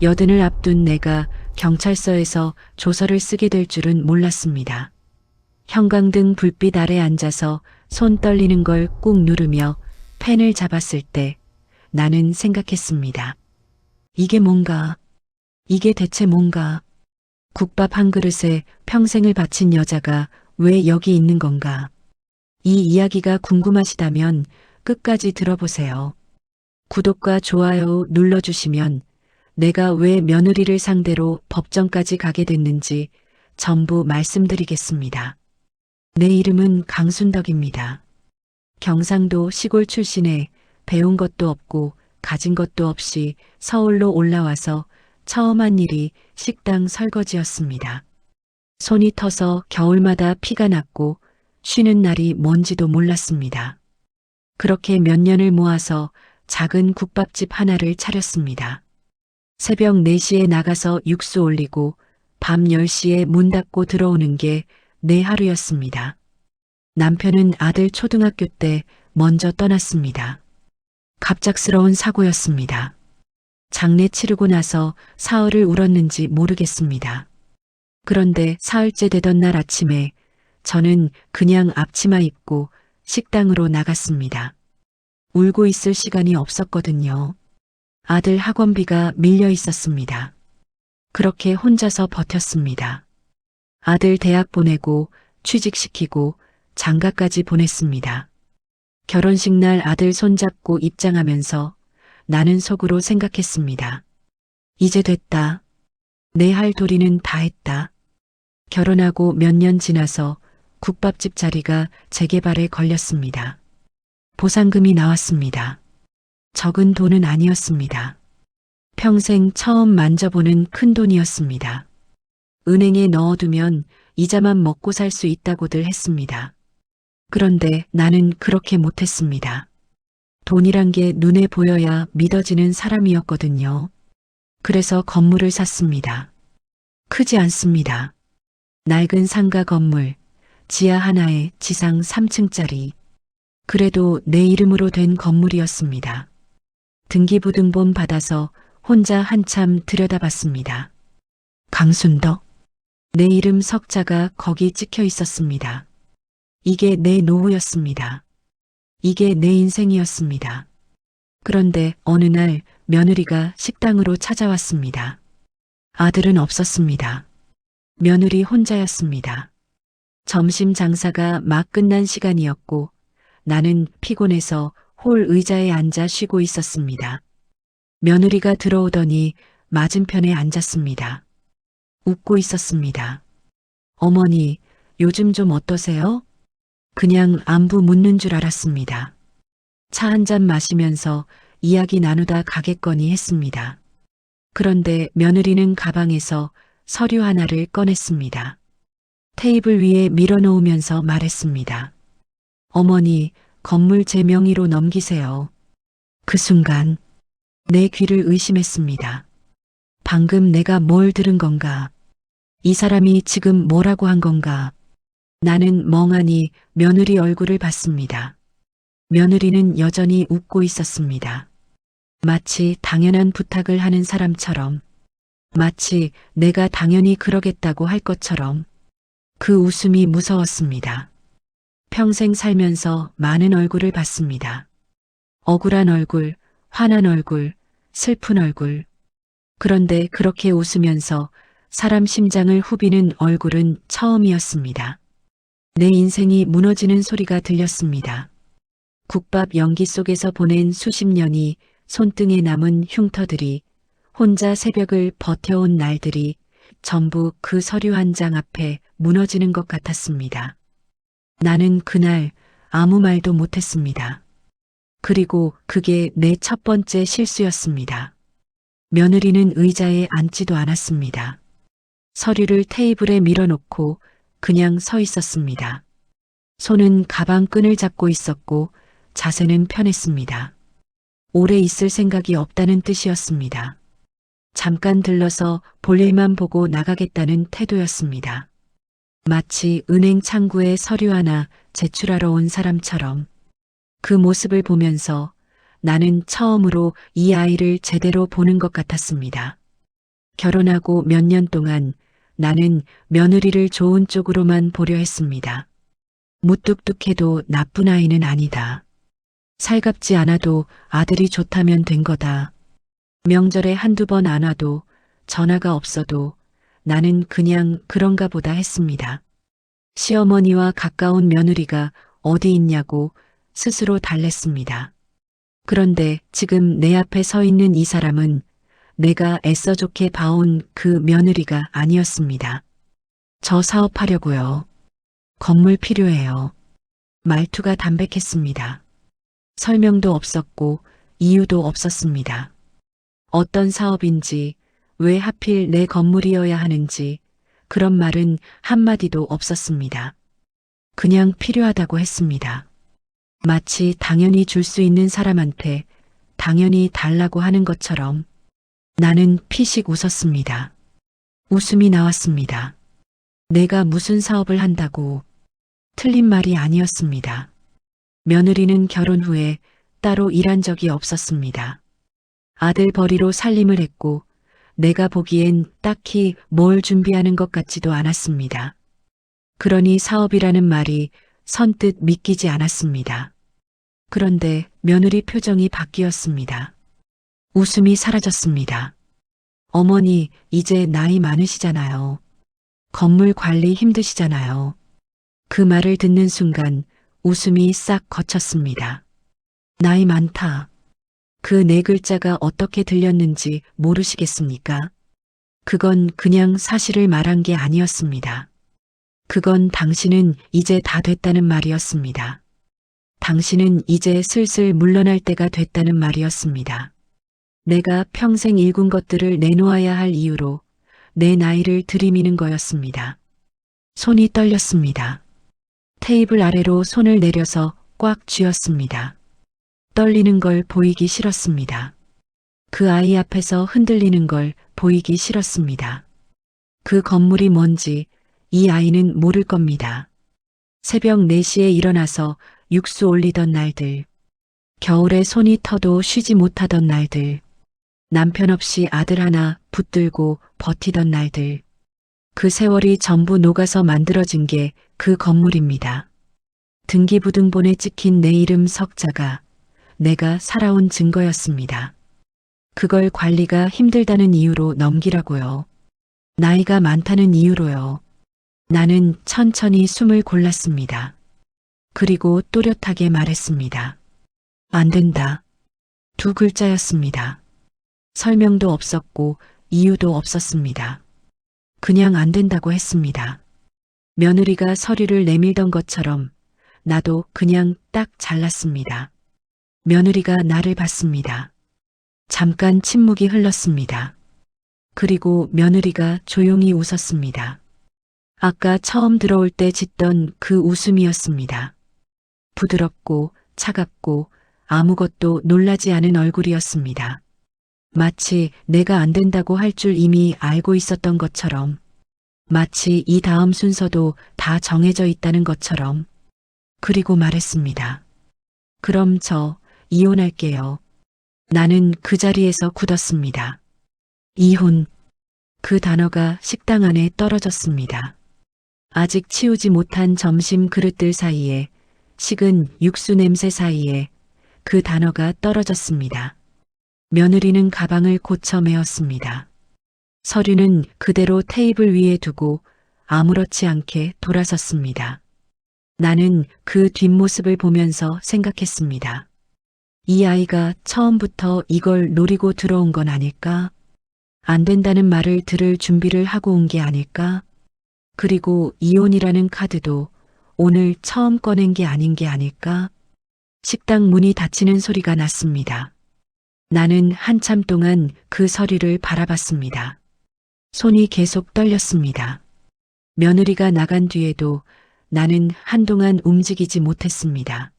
여든을 앞둔 내가 경찰서에서 조서를 쓰게 될 줄은 몰랐습니다. 형광등 불빛 아래 앉아서 손 떨리는 걸 꾹 누르며 펜을 잡았을 때 나는 생각했습니다. 이게 뭔가? 이게 대체 뭔가? 국밥 한 그릇에 평생을 바친 여자가 왜 여기 있는 건가? 이 이야기가 궁금하시다면 끝까지 들어보세요. 구독과 좋아요 눌러주시면 내가 왜 며느리를 상대로 법정까지 가게 됐는지 전부 말씀드리겠습니다. 내 이름은 강순덕입니다. 경상도 시골 출신에 배운 것도 없고 가진 것도 없이 서울로 올라와서 처음 한 일이 식당 설거지였습니다. 손이 터서 겨울마다 피가 났고 쉬는 날이 뭔지도 몰랐습니다. 그렇게 몇 년을 모아서 작은 국밥집 하나를 차렸습니다. 새벽 4시에 나가서 육수 올리고 밤 10시에 문 닫고 들어오는 게 내 하루였습니다. 남편은 아들 초등학교 때 먼저 떠났습니다. 갑작스러운 사고였습니다. 장례 치르고 나서 사흘을 울었는지 모르겠습니다. 그런데 사흘째 되던 날 아침에 저는 그냥 앞치마 입고 식당으로 나갔습니다. 울고 있을 시간이 없었거든요. 아들 학원비가 밀려 있었습니다. 그렇게 혼자서 버텼습니다. 아들 대학 보내고 취직시키고 장가까지 보냈습니다. 결혼식 날 아들 손잡고 입장하면서 나는 속으로 생각했습니다. 이제 됐다. 내 할 도리는 다 했다. 결혼하고 몇 년 지나서 국밥집 자리가 재개발에 걸렸습니다. 보상금이 나왔습니다. 적은 돈은 아니었습니다. 평생 처음 만져보는 큰 돈이었습니다. 은행에 넣어두면 이자만 먹고 살 수 있다고들 했습니다. 그런데 나는 그렇게 못했습니다. 돈이란 게 눈에 보여야 믿어지는 사람이었거든요. 그래서 건물을 샀습니다. 크지 않습니다. 낡은 상가 건물, 지하 하나에 지상 3층짜리. 그래도 내 이름으로 된 건물이었습니다. 등기부등본 받아서 혼자 한참 들여다봤습니다. 강순덕. 내 이름 석자가 거기 찍혀 있었습니다. 이게 내 노후였습니다. 이게 내 인생이었습니다. 그런데 어느 날 며느리가 식당으로 찾아왔습니다. 아들은 없었습니다. 며느리 혼자였습니다. 점심 장사가 막 끝난 시간이었고 나는 피곤해서 홀 의자에 앉아 쉬고 있었습니다. 며느리가 들어오더니 맞은편에 앉았습니다. 웃고 있었습니다. 어머니, 요즘 좀 어떠세요? 그냥 안부 묻는 줄 알았습니다. 차 한 잔 마시면서 이야기 나누다 가겠거니 했습니다. 그런데 며느리는 가방에서 서류 하나를 꺼냈습니다. 테이블 위에 밀어놓으면서 말했습니다. 어머니, 건물 제 명의로 넘기세요. 그 순간 내 귀를 의심했습니다. 방금 내가 뭘 들은 건가? 이 사람이 지금 뭐라고 한 건가? 나는 멍하니 며느리 얼굴을 봤습니다. 며느리는 여전히 웃고 있었습니다. 마치 당연한 부탁을 하는 사람처럼, 마치 내가 당연히 그러겠다고 할 것처럼. 그 웃음이 무서웠습니다. 평생 살면서 많은 얼굴을 봤습니다. 억울한 얼굴, 화난 얼굴, 슬픈 얼굴. 그런데 그렇게 웃으면서 사람 심장을 후비는 얼굴은 처음이었습니다. 내 인생이 무너지는 소리가 들렸습니다. 국밥 연기 속에서 보낸 수십 년이 손등에 남은 흉터들이, 혼자 새벽을 버텨온 날들이 전부 그 서류 한 장 앞에 무너지는 것 같았습니다. 나는 그날 아무 말도 못했습니다. 그리고 그게 내 첫 번째 실수였습니다. 며느리는 의자에 앉지도 않았습니다. 서류를 테이블에 밀어놓고 그냥 서 있었습니다. 손은 가방 끈을 잡고 있었고 자세는 편했습니다. 오래 있을 생각이 없다는 뜻이었습니다. 잠깐 들러서 볼일만 보고 나가겠다는 태도였습니다. 마치 은행 창구에 서류 하나 제출하러 온 사람처럼. 그 모습을 보면서 나는 처음으로 이 아이를 제대로 보는 것 같았습니다. 결혼하고 몇 년 동안 나는 며느리를 좋은 쪽으로만 보려 했습니다. 무뚝뚝해도 나쁜 아이는 아니다. 살갑지 않아도 아들이 좋다면 된 거다. 명절에 한두 번 안 와도 전화가 없어도 나는 그냥 그런가 보다 했습니다. 시어머니와 가까운 며느리가 어디 있냐고 스스로 달랬습니다. 그런데 지금 내 앞에 서 있는 이 사람은 내가 애써 좋게 봐온 그 며느리가 아니었습니다. 저 사업하려고요. 건물 필요해요. 말투가 담백했습니다. 설명도 없었고 이유도 없었습니다. 어떤 사업인지, 왜 하필 내 건물이어야 하는지 그런 말은 한마디도 없었습니다. 그냥 필요하다고 했습니다. 마치 당연히 줄 수 있는 사람한테 당연히 달라고 하는 것처럼 나는 피식 웃었습니다. 웃음이 나왔습니다. 내가 무슨 사업을 한다고 틀린 말이 아니었습니다. 며느리는 결혼 후에 따로 일한 적이 없었습니다. 아들 벌이로 살림을 했고 내가 보기엔 딱히 뭘 준비하는 것 같지도 않았습니다. 그러니 사업이라는 말이 선뜻 믿기지 않았습니다. 그런데 며느리 표정이 바뀌었습니다. 웃음이 사라졌습니다. 어머니, 이제 나이 많으시잖아요. 건물 관리 힘드시잖아요. 그 말을 듣는 순간 웃음이 싹 거쳤습니다. 나이 많다. 그 네 글자가 어떻게 들렸는지 모르시겠습니까? 그건 그냥 사실을 말한 게 아니었습니다. 그건 당신은 이제 다 됐다는 말이었습니다. 당신은 이제 슬슬 물러날 때가 됐다는 말이었습니다. 내가 평생 일군 것들을 내놓아야 할 이유로 내 나이를 들이미는 거였습니다. 손이 떨렸습니다. 테이블 아래로 손을 내려서 꽉 쥐었습니다. 떨리는 걸 보이기 싫었습니다. 그 아이 앞에서 흔들리는 걸 보이기 싫었습니다. 그 건물이 뭔지 이 아이는 모를 겁니다. 새벽 4시에 일어나서 육수 올리던 날들, 겨울에 손이 터도 쉬지 못하던 날들, 남편 없이 아들 하나 붙들고 버티던 날들, 그 세월이 전부 녹아서 만들어진 게 그 건물입니다. 등기부등본에 찍힌 내 이름 석자가 내가 살아온 증거였습니다. 그걸 관리가 힘들다는 이유로 넘기라고요. 나이가 많다는 이유로요. 나는 천천히 숨을 골랐습니다. 그리고 또렷하게 말했습니다. 안 된다. 2글자였습니다. 설명도 없었고 이유도 없었습니다. 그냥 안 된다고 했습니다. 며느리가 서류를 내밀던 것처럼 나도 그냥 딱 잘랐습니다. 며느리가 나를 봤습니다. 잠깐 침묵이 흘렀습니다. 그리고 며느리가 조용히 웃었습니다. 아까 처음 들어올 때 짓던 그 웃음이었습니다. 부드럽고 차갑고 아무것도 놀라지 않은 얼굴이었습니다. 마치 내가 안 된다고 할 줄 이미 알고 있었던 것처럼, 마치 이 다음 순서도 다 정해져 있다는 것처럼. 그리고 말했습니다. 그럼 저 이혼할게요. 나는 그 자리에서 굳었습니다. 이혼. 그 단어가 식당 안에 떨어졌습니다. 아직 치우지 못한 점심 그릇들 사이에, 식은 육수 냄새 사이에 그 단어가 떨어졌습니다. 며느리는 가방을 고쳐 메었습니다. 서류는 그대로 테이블 위에 두고 아무렇지 않게 돌아섰습니다. 나는 그 뒷모습을 보면서 생각했습니다. 이 아이가 처음부터 이걸 노리고 들어온 건 아닐까? 안 된다는 말을 들을 준비를 하고 온 게 아닐까? 그리고 이혼이라는 카드도 오늘 처음 꺼낸 게 아닌 게 아닐까? 식당 문이 닫히는 소리가 났습니다. 나는 한참 동안 그 서류를 바라봤습니다. 손이 계속 떨렸습니다. 며느리가 나간 뒤에도 나는 한동안 움직이지 못했습니다.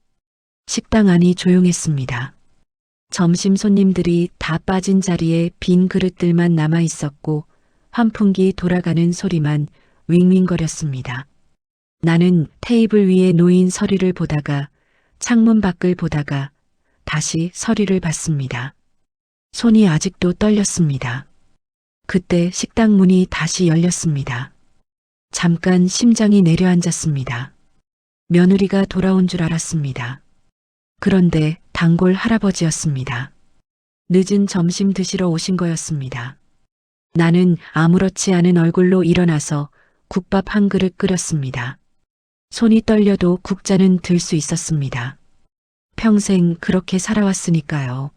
식당 안이 조용했습니다. 점심 손님들이 다 빠진 자리에 빈 그릇들만 남아 있었고 환풍기 돌아가는 소리만 윙윙거렸습니다. 나는 테이블 위에 놓인 서류를 보다가 창문 밖을 보다가 다시 서류를 봤습니다. 손이 아직도 떨렸습니다. 그때 식당 문이 다시 열렸습니다. 잠깐 심장이 내려앉았습니다. 며느리가 돌아온 줄 알았습니다. 그런데 단골 할아버지였습니다. 늦은 점심 드시러 오신 거였습니다. 나는 아무렇지 않은 얼굴로 일어나서 국밥 한 그릇 끓였습니다. 손이 떨려도 국자는 들 수 있었습니다. 평생 그렇게 살아왔으니까요.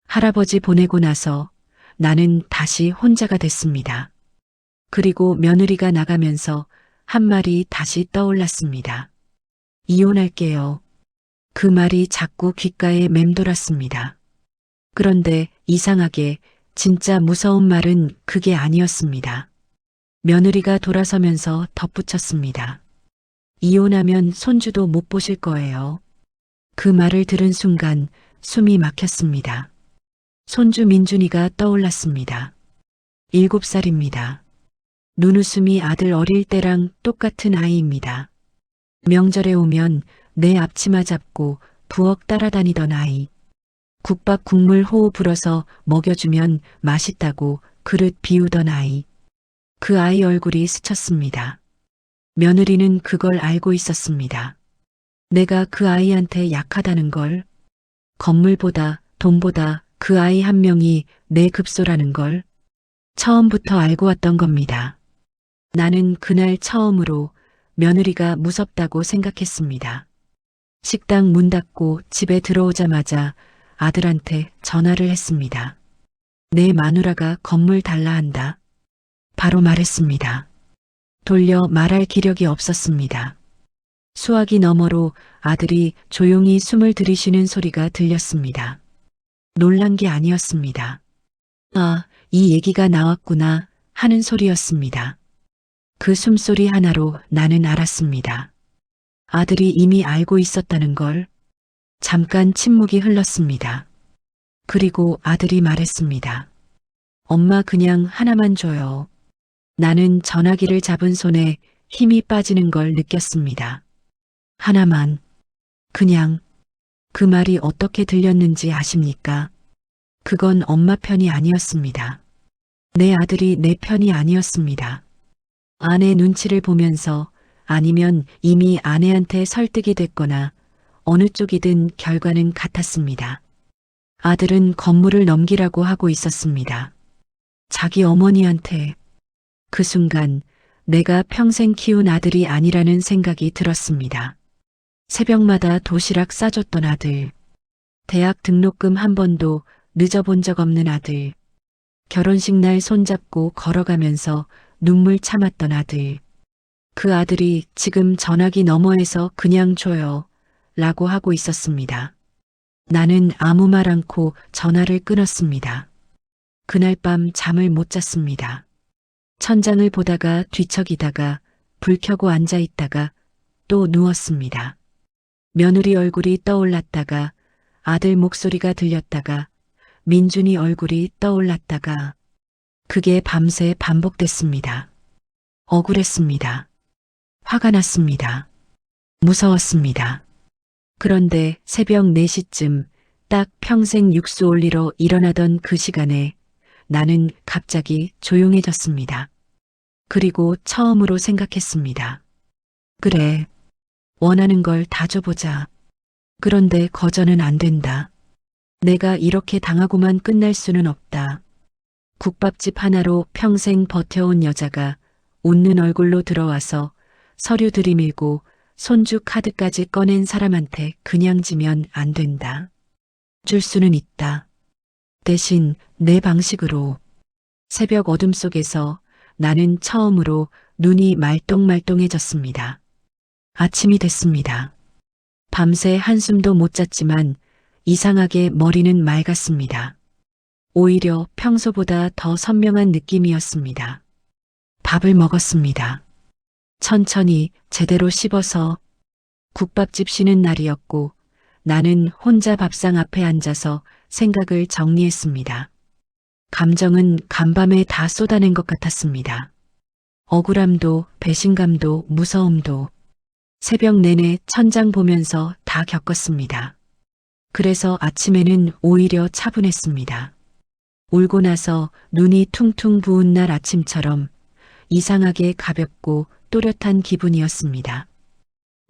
할아버지 보내고 나서 나는 다시 혼자가 됐습니다. 그리고 며느리가 나가면서 한 말이 다시 떠올랐습니다. 이혼할게요. 그 말이 자꾸 귓가에 맴돌았습니다. 그런데 이상하게 진짜 무서운 말은 그게 아니었습니다. 며느리가 돌아서면서 덧붙였습니다. 이혼하면 손주도 못 보실 거예요. 그 말을 들은 순간 숨이 막혔습니다. 손주 민준이가 떠올랐습니다. 7살입니다. 눈웃음이 아들 어릴 때랑 똑같은 아이입니다. 명절에 오면 내 앞치마 잡고 부엌 따라다니던 아이. 국밥 국물 호호 불어서 먹여주면 맛있다고 그릇 비우던 아이. 그 아이 얼굴이 스쳤습니다. 며느리는 그걸 알고 있었습니다. 내가 그 아이한테 약하다는 걸, 건물보다 돈보다 그 아이 한 명이 내 급소라는 걸 처음부터 알고 왔던 겁니다. 나는 그날 처음으로 며느리가 무섭다고 생각했습니다. 식당 문 닫고 집에 들어오자마자 아들한테 전화를 했습니다. 내 마누라가 건물 달라 한다. 바로 말했습니다. 돌려 말할 기력이 없었습니다. 수화기 너머로 아들이 조용히 숨을 들이쉬는 소리가 들렸습니다. 놀란 게 아니었습니다. 아, 이 얘기가 나왔구나 하는 소리였습니다. 그 숨소리 하나로 나는 알았습니다. 아들이 이미 알고 있었다는 걸. 잠깐 침묵이 흘렀습니다. 그리고 아들이 말했습니다. 엄마 그냥 하나만 줘요. 나는 전화기를 잡은 손에 힘이 빠지는 걸 느꼈습니다. 하나만. 그냥. 그 말이 어떻게 들렸는지 아십니까? 그건 엄마 편이 아니었습니다. 내 아들이 내 편이 아니었습니다. 아내 눈치를 보면서 아니면 이미 아내한테 설득이 됐거나 어느 쪽이든 결과는 같았습니다. 아들은 건물을 넘기라고 하고 있었습니다. 자기 어머니한테. 그 순간 내가 평생 키운 아들이 아니라는 생각이 들었습니다. 새벽마다 도시락 싸줬던 아들. 대학 등록금 한 번도 늦어본 적 없는 아들. 결혼식 날 손잡고 걸어가면서 눈물 참았던 아들. 그 아들이 지금 전화기 너머에서 그냥 줘요 라고 하고 있었습니다. 나는 아무 말 않고 전화를 끊었습니다. 그날 밤 잠을 못 잤습니다. 천장을 보다가 뒤척이다가 불 켜고 앉아 있다가 또 누웠습니다. 며느리 얼굴이 떠올랐다가 아들 목소리가 들렸다가 민준이 얼굴이 떠올랐다가 그게 밤새 반복됐습니다. 억울했습니다. 화가 났습니다. 무서웠습니다. 그런데 새벽 4시쯤 딱 평생 육수 올리러 일어나던 그 시간에 나는 갑자기 조용해졌습니다. 그리고 처음으로 생각했습니다. 그래, 원하는 걸 다 줘보자. 그런데 거저는 안 된다. 내가 이렇게 당하고만 끝날 수는 없다. 국밥집 하나로 평생 버텨온 여자가 웃는 얼굴로 들어와서 서류 들이밀고 손주 카드까지 꺼낸 사람한테 그냥 지면 안 된다. 줄 수는 있다. 대신 내 방식으로. 새벽 어둠 속에서 나는 처음으로 눈이 말똥말똥해졌습니다. 아침이 됐습니다. 밤새 한숨도 못 잤지만 이상하게 머리는 맑았습니다. 오히려 평소보다 더 선명한 느낌이었습니다. 밥을 먹었습니다. 천천히 제대로 씹어서. 국밥집 쉬는 날이었고 나는 혼자 밥상 앞에 앉아서 생각을 정리했습니다. 감정은 간밤에 다 쏟아낸 것 같았습니다. 억울함도 배신감도 무서움도 새벽 내내 천장 보면서 다 겪었습니다. 그래서 아침에는 오히려 차분했습니다. 울고 나서 눈이 퉁퉁 부은 날 아침처럼 이상하게 가볍고 또렷한 기분이었습니다.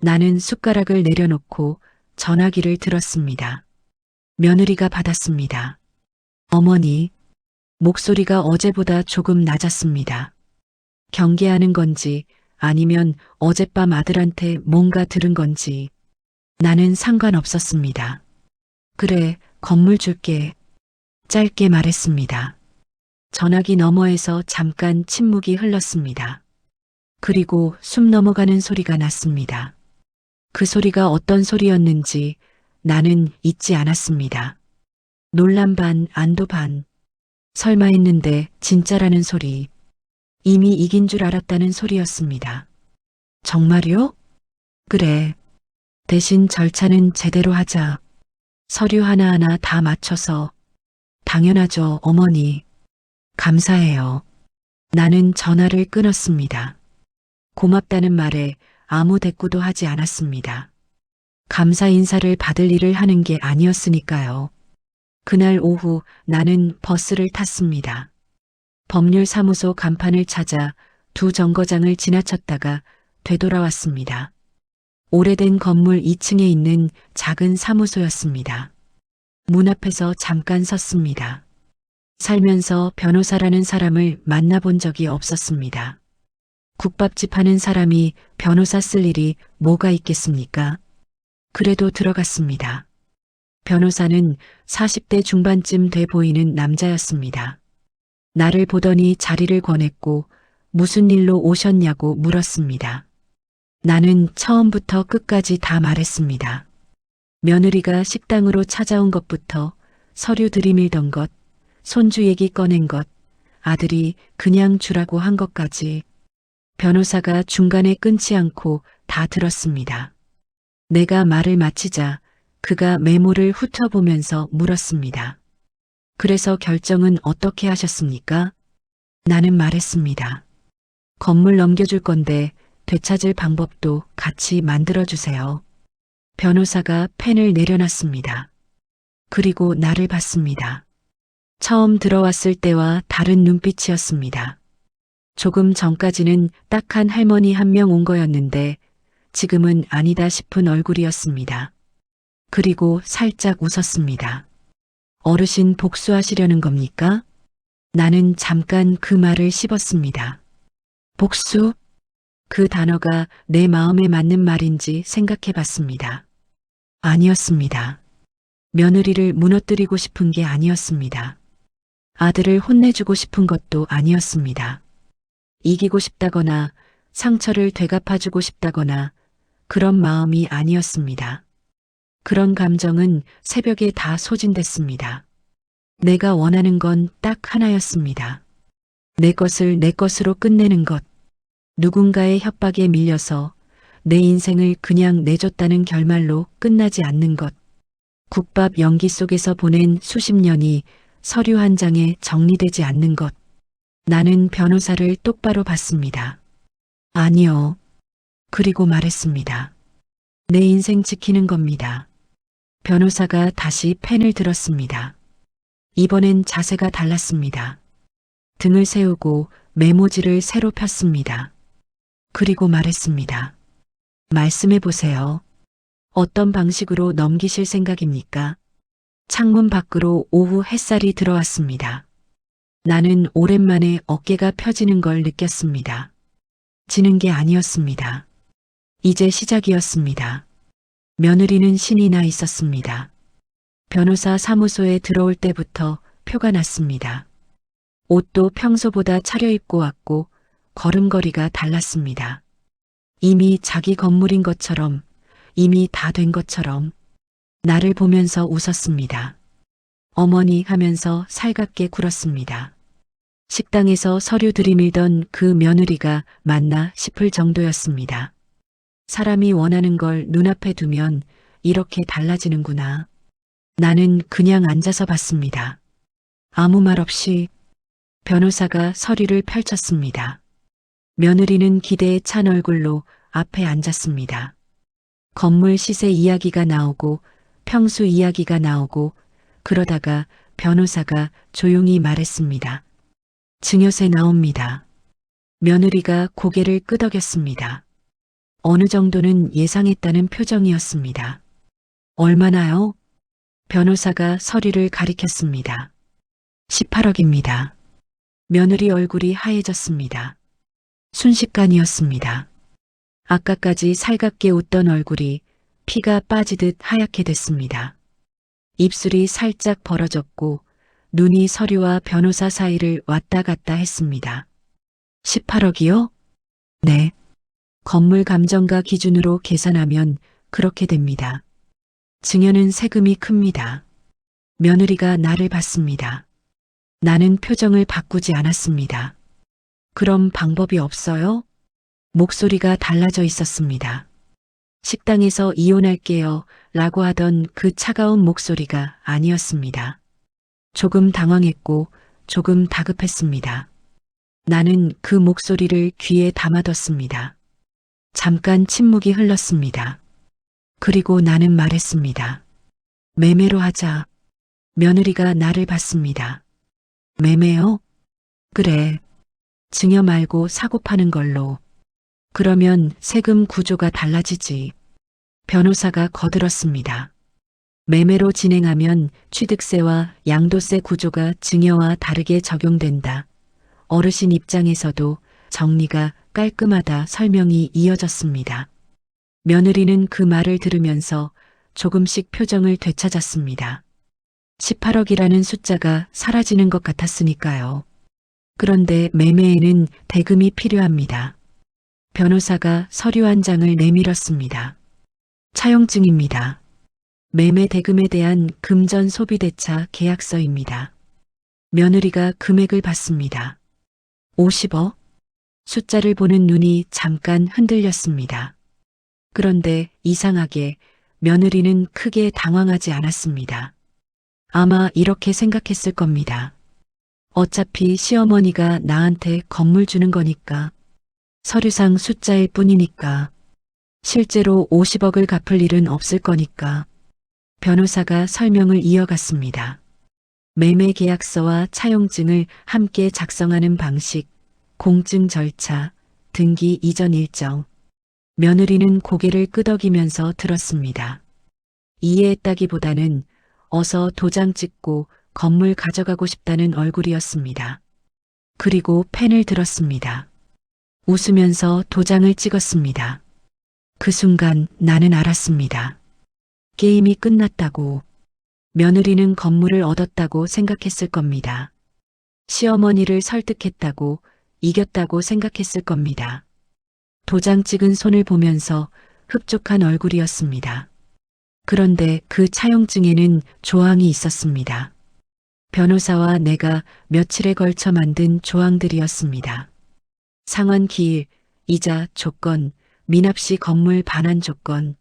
나는 숟가락을 내려놓고 전화기를 들었습니다. 며느리가 받았습니다. 어머니, 목소리가 어제보다 조금 낮았습니다. 경계하는 건지 아니면 어젯밤 아들한테 뭔가 들은 건지 나는 상관없었습니다. 그래, 건물 줄게. 짧게 말했습니다. 전화기 너머에서 잠깐 침묵이 흘렀습니다. 그리고 숨 넘어가는 소리가 났습니다. 그 소리가 어떤 소리였는지 나는 잊지 않았습니다. 놀람 반, 안도 반. 설마 했는데 진짜라는 소리. 이미 이긴 줄 알았다는 소리였습니다. 정말요? 그래. 대신 절차는 제대로 하자. 서류 하나하나 다 맞춰서. 당연하죠, 어머니. 감사해요. 나는 전화를 끊었습니다. 고맙다는 말에 아무 대꾸도 하지 않았습니다. 감사 인사를 받을 일을 하는 게 아니었으니까요. 그날 오후 나는 버스를 탔습니다. 법률사무소 간판을 찾아 두 정거장을 지나쳤다가 되돌아왔습니다. 오래된 건물 2층에 있는 작은 사무소였습니다. 문 앞에서 잠깐 섰습니다. 살면서 변호사라는 사람을 만나본 적이 없었습니다. 국밥집 하는 사람이 변호사 쓸 일이 뭐가 있겠습니까? 그래도 들어갔습니다. 변호사는 40대 중반쯤 돼 보이는 남자였습니다. 나를 보더니 자리를 권했고 무슨 일로 오셨냐고 물었습니다. 나는 처음부터 끝까지 다 말했습니다. 며느리가 식당으로 찾아온 것부터 서류 들이밀던 것, 손주 얘기 꺼낸 것, 아들이 그냥 주라고 한 것까지 변호사가 중간에 끊지 않고 다 들었습니다. 내가 말을 마치자 그가 메모를 훑어보면서 물었습니다. 그래서 결정은 어떻게 하셨습니까? 나는 말했습니다. 건물 넘겨줄 건데 되찾을 방법도 같이 만들어주세요. 변호사가 펜을 내려놨습니다. 그리고 나를 봤습니다. 처음 들어왔을 때와 다른 눈빛이었습니다. 조금 전까지는 딱한 할머니 한 명 온 거였는데 지금은 아니다 싶은 얼굴이었습니다. 그리고 살짝 웃었습니다. 어르신 복수하시려는 겁니까? 나는 잠깐 그 말을 씹었습니다. 복수? 그 단어가 내 마음에 맞는 말인지 생각해 봤습니다. 아니었습니다. 며느리를 무너뜨리고 싶은 게 아니었습니다. 아들을 혼내주고 싶은 것도 아니었습니다. 이기고 싶다거나 상처를 되갚아주고 싶다거나 그런 마음이 아니었습니다. 그런 감정은 새벽에 다 소진됐습니다. 내가 원하는 건 딱 하나였습니다. 내 것을 내 것으로 끝내는 것. 누군가의 협박에 밀려서 내 인생을 그냥 내줬다는 결말로 끝나지 않는 것. 국밥 연기 속에서 보낸 수십 년이 서류 한 장에 정리되지 않는 것. 나는 변호사를 똑바로 봤습니다. 아니요. 그리고 말했습니다. 내 인생 지키는 겁니다. 변호사가 다시 펜을 들었습니다. 이번엔 자세가 달랐습니다. 등을 세우고 메모지를 새로 폈습니다. 그리고 말했습니다. 말씀해 보세요. 어떤 방식으로 넘기실 생각입니까? 창문 밖으로 오후 햇살이 들어왔습니다. 나는 오랜만에 어깨가 펴지는 걸 느꼈습니다. 지는 게 아니었습니다. 이제 시작이었습니다. 며느리는 신이 나 있었습니다. 변호사 사무소에 들어올 때부터 표가 났습니다. 옷도 평소보다 차려입고 왔고 걸음걸이가 달랐습니다. 이미 자기 건물인 것처럼, 이미 다 된 것처럼 나를 보면서 웃었습니다. 어머니 하면서 살갑게 굴었습니다. 식당에서 서류 들이밀던 그 며느리가 맞나 싶을 정도였습니다. 사람이 원하는 걸 눈앞에 두면 이렇게 달라지는구나. 나는 그냥 앉아서 봤습니다. 아무 말 없이 변호사가 서류를 펼쳤습니다. 며느리는 기대에 찬 얼굴로 앞에 앉았습니다. 건물 시세 이야기가 나오고 평수 이야기가 나오고 그러다가 변호사가 조용히 말했습니다. 증여세 나옵니다. 며느리가 고개를 끄덕였습니다. 어느 정도는 예상했다는 표정이었습니다. 얼마나요? 변호사가 서류를 가리켰습니다. 18억입니다. 며느리 얼굴이 하얘졌습니다. 순식간이었습니다. 아까까지 살갑게 웃던 얼굴이 피가 빠지듯 하얗게 됐습니다. 입술이 살짝 벌어졌고 눈이 서류와 변호사 사이를 왔다 갔다 했습니다. 18억이요? 네. 건물 감정가 기준으로 계산하면 그렇게 됩니다. 증여는 세금이 큽니다. 며느리가 나를 봤습니다. 나는 표정을 바꾸지 않았습니다. 그럼 방법이 없어요? 목소리가 달라져 있었습니다. 식당에서 이혼할게요 라고 하던 그 차가운 목소리가 아니었습니다. 조금 당황했고 조금 다급했습니다. 나는 그 목소리를 귀에 담아뒀습니다. 잠깐 침묵이 흘렀습니다. 그리고 나는 말했습니다. 매매로 하자. 며느리가 나를 봤습니다. 매매요? 그래. 증여 말고 사고 파는 걸로. 그러면 세금 구조가 달라지지. 변호사가 거들었습니다. 매매로 진행하면 취득세와 양도세 구조가 증여와 다르게 적용된다. 어르신 입장에서도 정리가 깔끔하다 설명이 이어졌습니다. 며느리는 그 말을 들으면서 조금씩 표정을 되찾았습니다. 18억이라는 숫자가 사라지는 것 같았으니까요. 그런데 매매에는 대금이 필요합니다. 변호사가 서류 한 장을 내밀었습니다. 차용증입니다. 매매 대금에 대한 금전 소비대차 계약서입니다. 며느리가 금액을 받습니다. 50억? 숫자를 보는 눈이 잠깐 흔들렸습니다. 그런데 이상하게 며느리는 크게 당황하지 않았습니다. 아마 이렇게 생각했을 겁니다. 어차피 시어머니가 나한테 건물 주는 거니까. 서류상 숫자일 뿐이니까. 실제로 50억을 갚을 일은 없을 거니까. 변호사가 설명을 이어갔습니다. 매매 계약서와 차용증을 함께 작성하는 방식, 공증 절차, 등기 이전 일정. 며느리는 고개를 끄덕이면서 들었습니다. 이해했다기보다는 어서 도장 찍고 건물 가져가고 싶다는 얼굴이었습니다. 그리고 펜을 들었습니다. 웃으면서 도장을 찍었습니다. 그 순간 나는 알았습니다. 게임이 끝났다고. 며느리는 건물을 얻었다고 생각했을 겁니다. 시어머니를 설득했다고, 이겼다고 생각했을 겁니다. 도장 찍은 손을 보면서 흡족한 얼굴이었습니다. 그런데 그 차용증에는 조항이 있었습니다. 변호사와 내가 며칠에 걸쳐 만든 조항들이었습니다. 상환 기일, 이자, 조건, 미납 시 건물 반환 조건,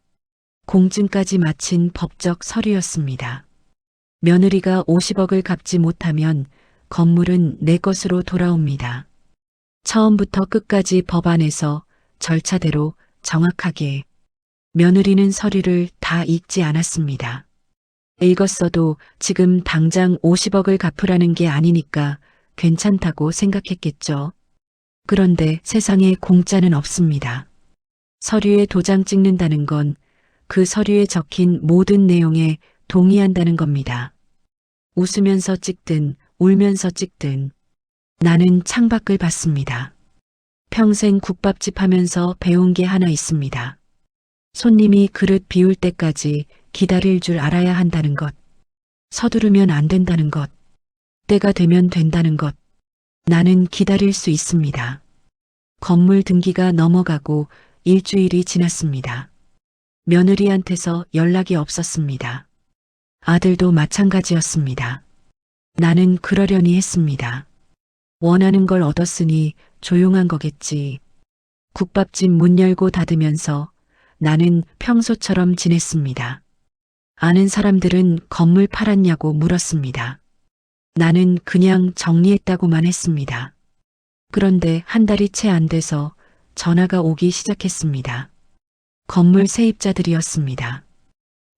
공증까지 마친 법적 서류였습니다. 며느리가 50억을 갚지 못하면 건물은 내 것으로 돌아옵니다. 처음부터 끝까지 법안에서 절차대로 정확하게. 며느리는 서류를 다 읽지 않았습니다. 읽었어도 지금 당장 50억을 갚으라는 게 아니니까 괜찮다고 생각했겠죠. 그런데 세상에 공짜는 없습니다. 서류에 도장 찍는다는 건 그 서류에 적힌 모든 내용에 동의한다는 겁니다. 웃으면서 찍든 울면서 찍든 나는 창밖을 봤습니다. 평생 국밥집 하면서 배운 게 하나 있습니다. 손님이 그릇 비울 때까지 기다릴 줄 알아야 한다는 것. 서두르면 안 된다는 것. 때가 되면 된다는 것. 나는 기다릴 수 있습니다. 건물 등기가 넘어가고 일주일이 지났습니다. 며느리한테서 연락이 없었습니다. 아들도 마찬가지였습니다. 나는 그러려니 했습니다. 원하는 걸 얻었으니 조용한 거겠지. 국밥집 문 열고 닫으면서 나는 평소처럼 지냈습니다. 아는 사람들은 건물 팔았냐고 물었습니다. 나는 그냥 정리했다고만 했습니다. 그런데 한 달이 채 안 돼서 전화가 오기 시작했습니다. 건물 세입자들이었습니다.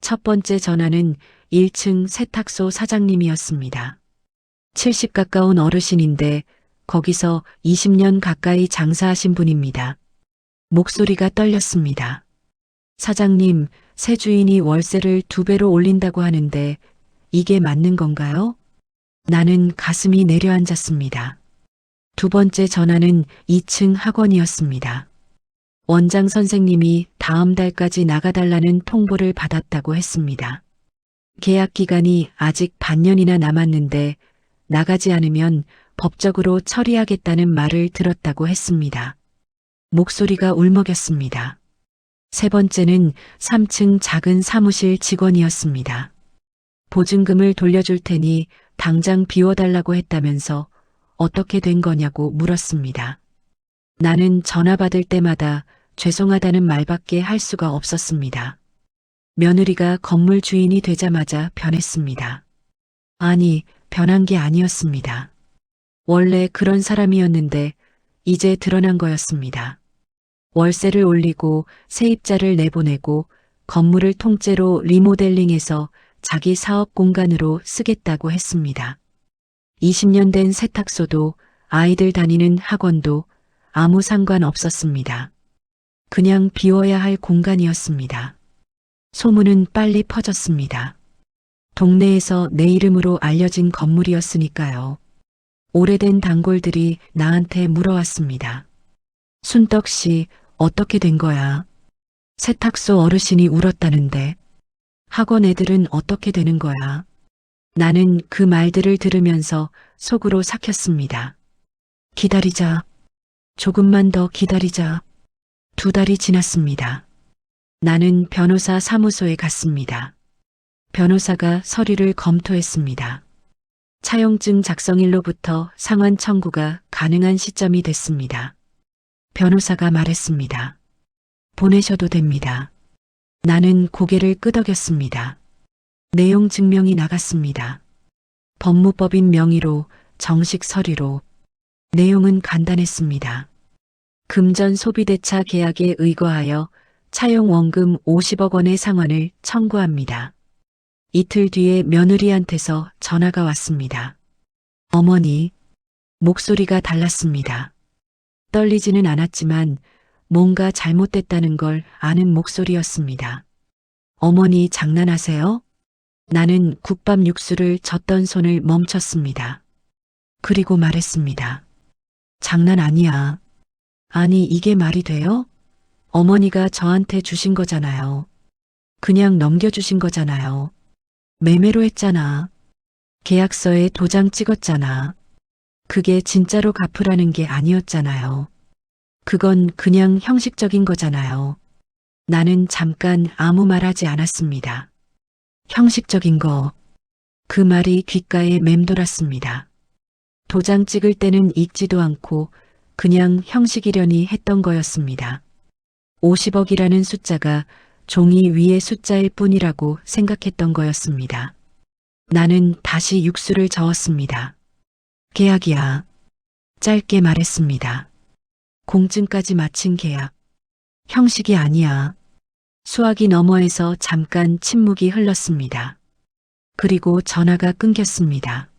첫 번째 전화는 1층 세탁소 사장님이었습니다. 70 가까운 어르신인데 거기서 20년 가까이 장사하신 분입니다. 목소리가 떨렸습니다. 사장님, 새 주인이 월세를 2배로 올린다고 하는데 이게 맞는 건가요? 나는 가슴이 내려앉았습니다. 두 번째 전화는 2층 학원이었습니다. 원장 선생님이 다음 달까지 나가달라는 통보를 받았다고 했습니다. 계약 기간이 아직 반년이나 남았는데 나가지 않으면 법적으로 처리하겠다는 말을 들었다고 했습니다. 목소리가 울먹였습니다. 세 번째는 3층 작은 사무실 직원이었습니다. 보증금을 돌려줄 테니 당장 비워달라고 했다면서 어떻게 된 거냐고 물었습니다. 나는 전화 받을 때마다 죄송하다는 말밖에 할 수가 없었습니다. 며느리가 건물 주인이 되자마자 변했습니다. 아니, 변한 게 아니었습니다. 원래 그런 사람이었는데 이제 드러난 거였습니다. 월세를 올리고 세입자를 내보내고 건물을 통째로 리모델링해서 자기 사업 공간으로 쓰겠다고 했습니다. 20년 된 세탁소도 아이들 다니는 학원도 아무 상관 없었습니다. 그냥 비워야 할 공간이었습니다. 소문은 빨리 퍼졌습니다. 동네에서 내 이름으로 알려진 건물이었으니까요. 오래된 단골들이 나한테 물어왔습니다. 순떡 씨, 어떻게 된 거야? 세탁소 어르신이 울었다는데 학원 애들은 어떻게 되는 거야? 나는 그 말들을 들으면서 속으로 삭혔습니다. 기다리자. 조금만 더 기다리자. 2달이 지났습니다. 나는 변호사 사무소에 갔습니다. 변호사가 서류를 검토했습니다. 차용증 작성일로부터 상환 청구가 가능한 시점이 됐습니다. 변호사가 말했습니다. 보내셔도 됩니다. 나는 고개를 끄덕였습니다. 내용 증명이 나갔습니다. 법무법인 명의로 정식 서류로. 내용은 간단했습니다. 금전 소비대차 계약에 의거하여 차용 원금 50억 원의 상환을 청구합니다. 이틀 뒤에 며느리한테서 전화가 왔습니다. 어머니, 목소리가 달랐습니다. 떨리지는 않았지만 뭔가 잘못됐다는 걸 아는 목소리였습니다. 어머니 장난하세요? 나는 국밥 육수를 젓던 손을 멈췄습니다. 그리고 말했습니다. 장난 아니야. 아니, 이게 말이 돼요? 어머니가 저한테 주신 거잖아요. 그냥 넘겨주신 거잖아요. 매매로 했잖아. 계약서에 도장 찍었잖아. 그게 진짜로 갚으라는 게 아니었잖아요. 그건 그냥 형식적인 거잖아요. 나는 잠깐 아무 말 하지 않았습니다. 형식적인 거. 그 말이 귓가에 맴돌았습니다. 도장 찍을 때는 읽지도 않고 그냥 형식이려니 했던 거였습니다. 50억이라는 숫자가 종이 위의 숫자일 뿐이라고 생각했던 거였습니다. 나는 다시 육수를 저었습니다. 계약이야. 짧게 말했습니다. 공증까지 마친 계약. 형식이 아니야. 수화기 너머에서 잠깐 침묵이 흘렀습니다. 그리고 전화가 끊겼습니다.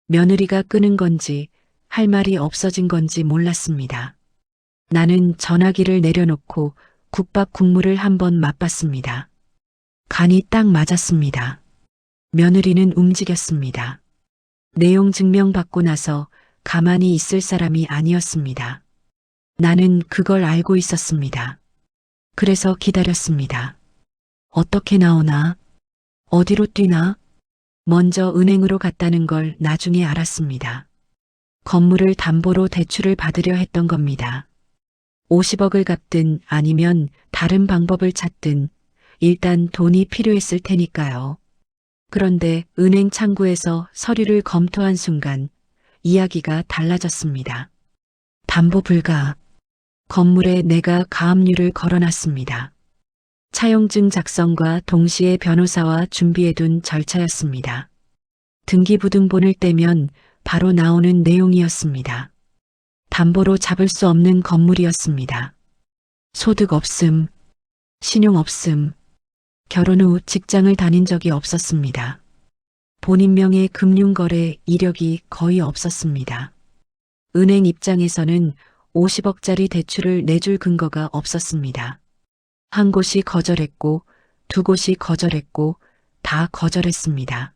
며느리가 끊은 건지 할 말이 없어진 건지 몰랐습니다. 나는 전화기를 내려놓고 국밥 국물을 한번 맛봤습니다. 간이 딱 맞았습니다. 며느리는 움직였습니다. 내용 증명받고 나서 가만히 있을 사람이 아니었습니다. 나는 그걸 알고 있었습니다. 그래서 기다렸습니다. 어떻게 나오나? 어디로 뛰나? 먼저 은행으로 갔다는 걸 나중에 알았습니다. 건물을 담보로 대출을 받으려 했던 겁니다. 50억을 갚든 아니면 다른 방법을 찾든 일단 돈이 필요했을 테니까요. 그런데 은행 창구에서 서류를 검토한 순간 이야기가 달라졌습니다. 담보 불가. 건물에 내가 가압류를 걸어놨습니다. 차용증 작성과 동시에 변호사와 준비해둔 절차였습니다. 등기부등본을 떼면 바로 나오는 내용이었습니다. 담보로 잡을 수 없는 건물이었습니다. 소득 없음, 신용 없음, 결혼 후 직장을 다닌 적이 없었습니다. 본인 명의 금융거래 이력이 거의 없었습니다. 은행 입장에서는 50억짜리 대출을 내줄 근거가 없었습니다. 한 곳이 거절했고, 두 곳이 거절했고, 다 거절했습니다.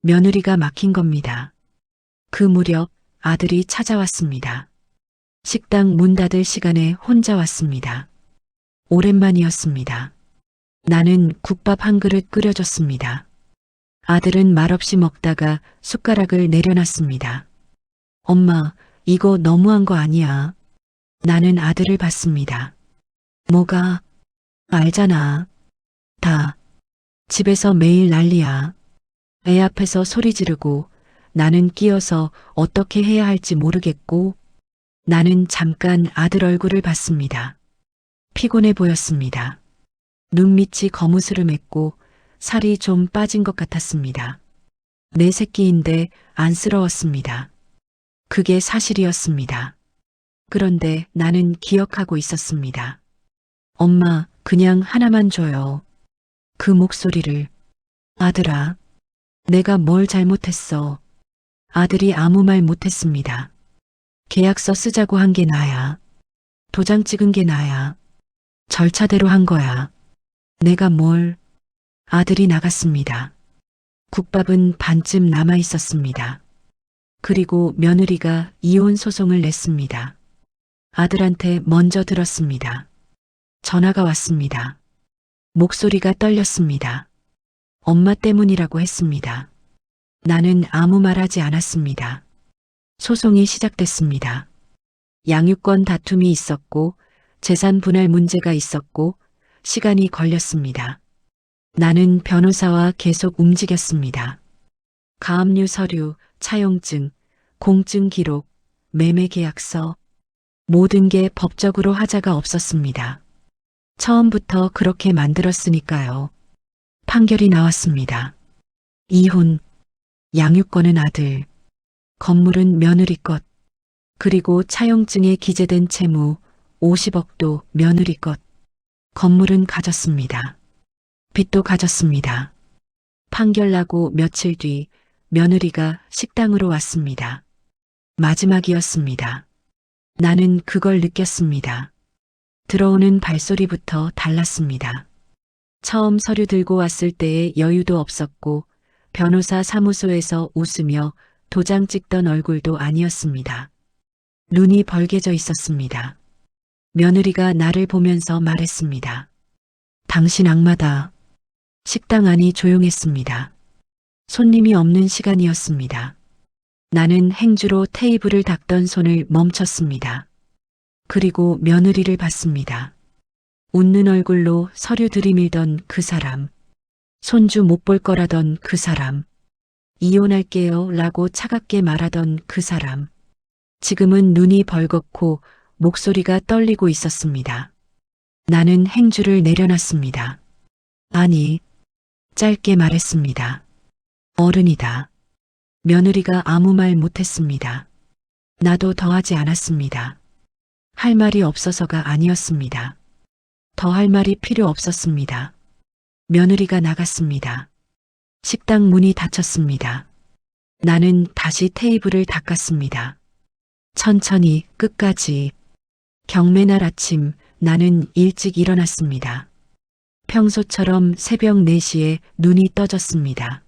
며느리가 막힌 겁니다. 그 무렵 아들이 찾아왔습니다. 식당 문 닫을 시간에 혼자 왔습니다. 오랜만이었습니다. 나는 국밥 한 그릇 끓여줬습니다. 아들은 말없이 먹다가 숟가락을 내려놨습니다. 엄마, 이거 너무한 거 아니야? 나는 아들을 봤습니다. 뭐가? 알잖아. 다. 집에서 매일 난리야. 애 앞에서 소리 지르고 나는 끼어서 어떻게 해야 할지 모르겠고 나는 잠깐 아들 얼굴을 봤습니다. 피곤해 보였습니다. 눈밑이 거무스름했고 살이 좀 빠진 것 같았습니다. 내 새끼인데 안쓰러웠습니다. 그게 사실이었습니다. 그런데 나는 기억하고 있었습니다. 엄마, 그냥 하나만 줘요. 그 목소리를. 아들아, 내가 뭘 잘못했어. 아들이 아무 말 못했습니다. 계약서 쓰자고 한 게 나야. 도장 찍은 게 나야. 절차대로 한 거야. 내가 뭘. 아들이 나갔습니다. 국밥은 반쯤 남아 있었습니다. 그리고 며느리가 이혼 소송을 냈습니다. 아들한테 먼저 들었습니다. 전화가 왔습니다. 목소리가 떨렸습니다. 엄마 때문이라고 했습니다. 나는 아무 말 하지 않았습니다. 소송이 시작됐습니다. 양육권 다툼이 있었고 재산 분할 문제가 있었고 시간이 걸렸습니다. 나는 변호사와 계속 움직였습니다. 가압류 서류, 차용증, 공증 기록, 매매 계약서, 모든 게 법적으로 하자가 없었습니다. 처음부터 그렇게 만들었으니까요. 판결이 나왔습니다. 이혼, 양육권은 아들, 건물은 며느리 것, 그리고 차용증에 기재된 채무 50억도 며느리 것, 건물은 가졌습니다. 빚도 가졌습니다. 판결 나고 며칠 뒤 며느리가 식당으로 왔습니다. 마지막이었습니다. 나는 그걸 느꼈습니다. 들어오는 발소리부터 달랐습니다. 처음 서류 들고 왔을 때의 여유도 없었고 변호사 사무소에서 웃으며 도장 찍던 얼굴도 아니었습니다. 눈이 벌개져 있었습니다. 며느리가 나를 보면서 말했습니다. 당신 악마다. 식당 안이 조용했습니다. 손님이 없는 시간이었습니다. 나는 행주로 테이블을 닦던 손을 멈췄습니다. 그리고 며느리를 봤습니다. 웃는 얼굴로 서류 들이밀던 그 사람, 손주 못 볼 거라던 그 사람, 이혼할게요 라고 차갑게 말하던 그 사람, 지금은 눈이 벌겋고 목소리가 떨리고 있었습니다. 나는 행주를 내려놨습니다. 아니, 짧게 말했습니다. 어른이다. 며느리가 아무 말 못했습니다. 나도 더하지 않았습니다. 할 말이 없어서가 아니었습니다. 더 할 말이 필요 없었습니다. 며느리가 나갔습니다. 식당 문이 닫혔습니다. 나는 다시 테이블을 닦았습니다. 천천히 끝까지. 경매날 아침 나는 일찍 일어났습니다. 평소처럼 새벽 4시에 눈이 떠졌습니다.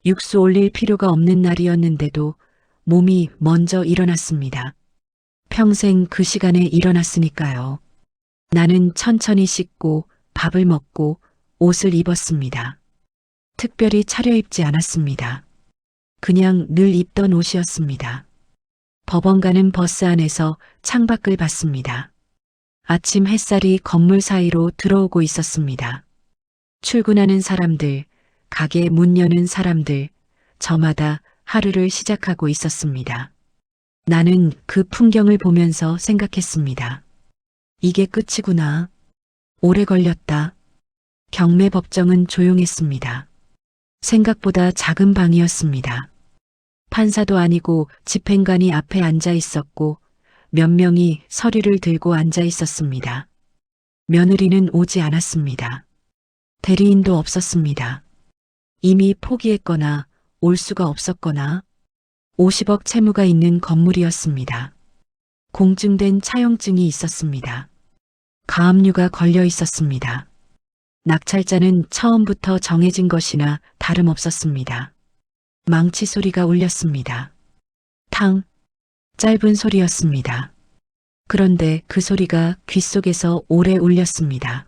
육수 올릴 필요가 없는 날이었는데도 몸이 먼저 일어났습니다. 평생 그 시간에 일어났으니까요. 나는 천천히 씻고 밥을 먹고 옷을 입었습니다. 특별히 차려입지 않았습니다. 그냥 늘 입던 옷이었습니다. 법원 가는 버스 안에서 창밖을 봤습니다. 아침 햇살이 건물 사이로 들어오고 있었습니다. 출근하는 사람들, 가게 문 여는 사람들, 저마다 하루를 시작하고 있었습니다. 나는 그 풍경을 보면서 생각했습니다. 이게 끝이구나. 오래 걸렸다. 경매 법정은 조용했습니다. 생각보다 작은 방이었습니다. 판사도 아니고 집행관이 앞에 앉아 있었고 몇 명이 서류를 들고 앉아 있었습니다. 며느리는 오지 않았습니다. 대리인도 없었습니다. 이미 포기했거나 올 수가 없었거나 50억 채무가 있는 건물이었습니다. 공증된 차용증이 있었습니다. 가압류가 걸려 있었습니다. 낙찰자는 처음부터 정해진 것이나 다름없었습니다. 망치 소리가 울렸습니다. 탕, 짧은 소리였습니다. 그런데 그 소리가 귓속에서 오래 울렸습니다.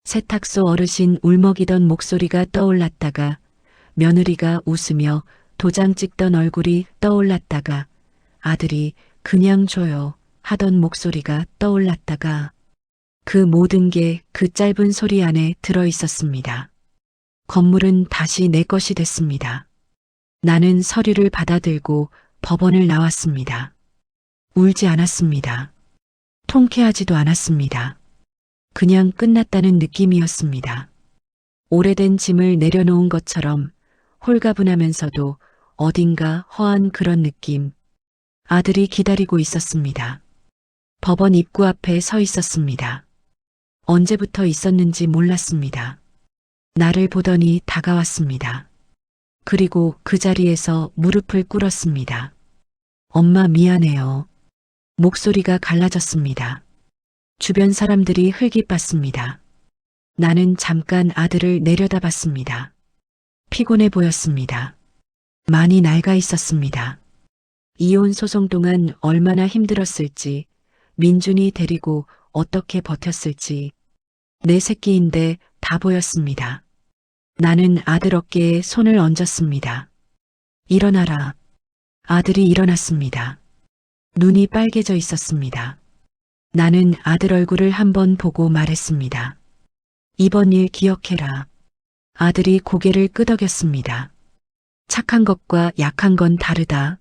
세탁소 어르신 울먹이던 목소리가 떠올랐다가 며느리가 웃으며 도장 찍던 얼굴이 떠올랐다가 아들이 그냥 줘요 하던 목소리가 떠올랐다가 그 모든 게 그 짧은 소리 안에 들어 있었습니다. 건물은 다시 내 것이 됐습니다. 나는 서류를 받아들고 법원을 나왔습니다. 울지 않았습니다. 통쾌하지도 않았습니다. 그냥 끝났다는 느낌이었습니다. 오래된 짐을 내려놓은 것처럼 홀가분하면서도 어딘가 허한 그런 느낌. 아들이 기다리고 있었습니다. 법원 입구 앞에 서 있었습니다. 언제부터 있었는지 몰랐습니다. 나를 보더니 다가왔습니다. 그리고 그 자리에서 무릎을 꿇었습니다. 엄마 미안해요. 목소리가 갈라졌습니다. 주변 사람들이 흘깃봤습니다. 나는 잠깐 아들을 내려다봤습니다. 피곤해 보였습니다. 많이 낡아 있었습니다. 이혼 소송 동안 얼마나 힘들었을지, 민준이 데리고 어떻게 버텼을지, 내 새끼인데 다 보였습니다. 나는 아들 어깨에 손을 얹었습니다. 일어나라. 아들이 일어났습니다. 눈이 빨개져 있었습니다. 나는 아들 얼굴을 한번 보고 말했습니다. 이번 일 기억해라. 아들이 고개를 끄덕였습니다. 착한 것과 약한 건 다르다.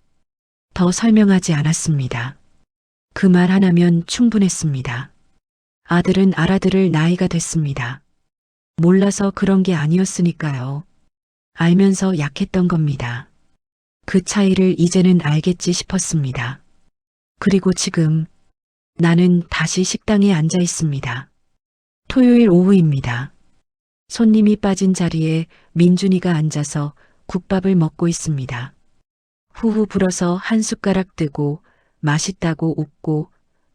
더 설명하지 않았습니다. 그 말 하나면 충분했습니다. 아들은 알아들을 나이가 됐습니다. 몰라서 그런 게 아니었으니까요. 알면서 약했던 겁니다. 그 차이를 이제는 알겠지 싶었습니다. 그리고 지금 나는 다시 식당에 앉아 있습니다. 토요일 오후입니다. 손님이 빠진 자리에 민준이가 앉아서 국밥을 먹고 있습니다. 후후 불어서 한 숟가락 뜨고 맛있다고 웃고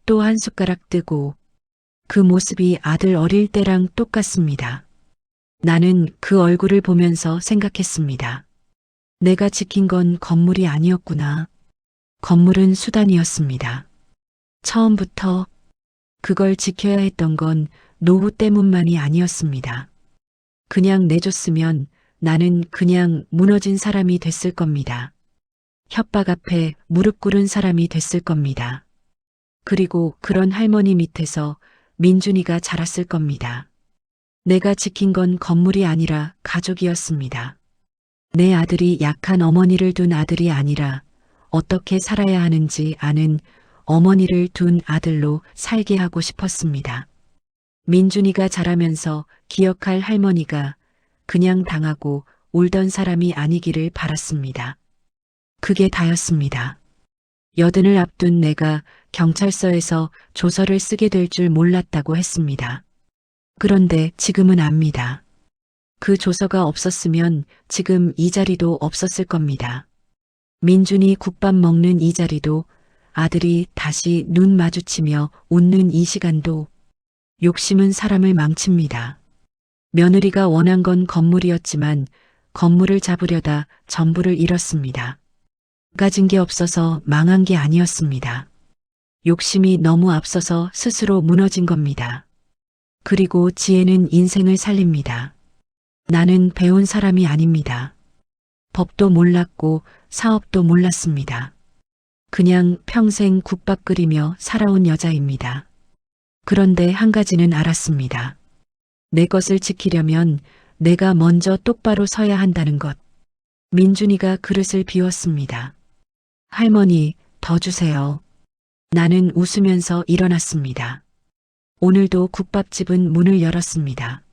또 한 숟가락 뜨고 그 모습이 아들 어릴 때랑 똑같습니다. 나는 그 얼굴을 보면서 생각했습니다. 내가 지킨 건 건물이 아니었구나. 건물은 수단이었습니다. 처음부터 그걸 지켜야 했던 건 노후 때문만이 아니었습니다. 그냥 내줬으면 나는 그냥 무너진 사람이 됐을 겁니다. 협박 앞에 무릎 꿇은 사람이 됐을 겁니다. 그리고 그런 할머니 밑에서 민준이가 자랐을 겁니다. 내가 지킨 건 건물이 아니라 가족이었습니다. 내 아들이 약한 어머니를 둔 아들이 아니라 어떻게 살아야 하는지 아는 어머니를 둔 아들로 살게 하고 싶었습니다. 민준이가 자라면서 기억할 할머니가 그냥 당하고 울던 사람이 아니기를 바랐습니다. 그게 다였습니다. 여든을 앞둔 내가 경찰서에서 조서를 쓰게 될 줄 몰랐다고 했습니다. 그런데 지금은 압니다. 그 조서가 없었으면 지금 이 자리도 없었을 겁니다. 민준이 국밥 먹는 이 자리도 아들이 다시 눈 마주치며 웃는 이 시간도 욕심은 사람을 망칩니다. 며느리가 원한 건 건물이었지만 건물을 잡으려다 전부를 잃었습니다. 가진 게 없어서 망한 게 아니었습니다. 욕심이 너무 앞서서 스스로 무너진 겁니다. 그리고 지혜는 인생을 살립니다. 나는 배운 사람이 아닙니다. 법도 몰랐고 사업도 몰랐습니다. 그냥 평생 국밥 끓이며 살아온 여자입니다. 그런데 한 가지는 알았습니다. 내 것을 지키려면 내가 먼저 똑바로 서야 한다는 것. 민준이가 그릇을 비웠습니다. 할머니, 더 주세요. 나는 웃으면서 일어났습니다. 오늘도 국밥집은 문을 열었습니다.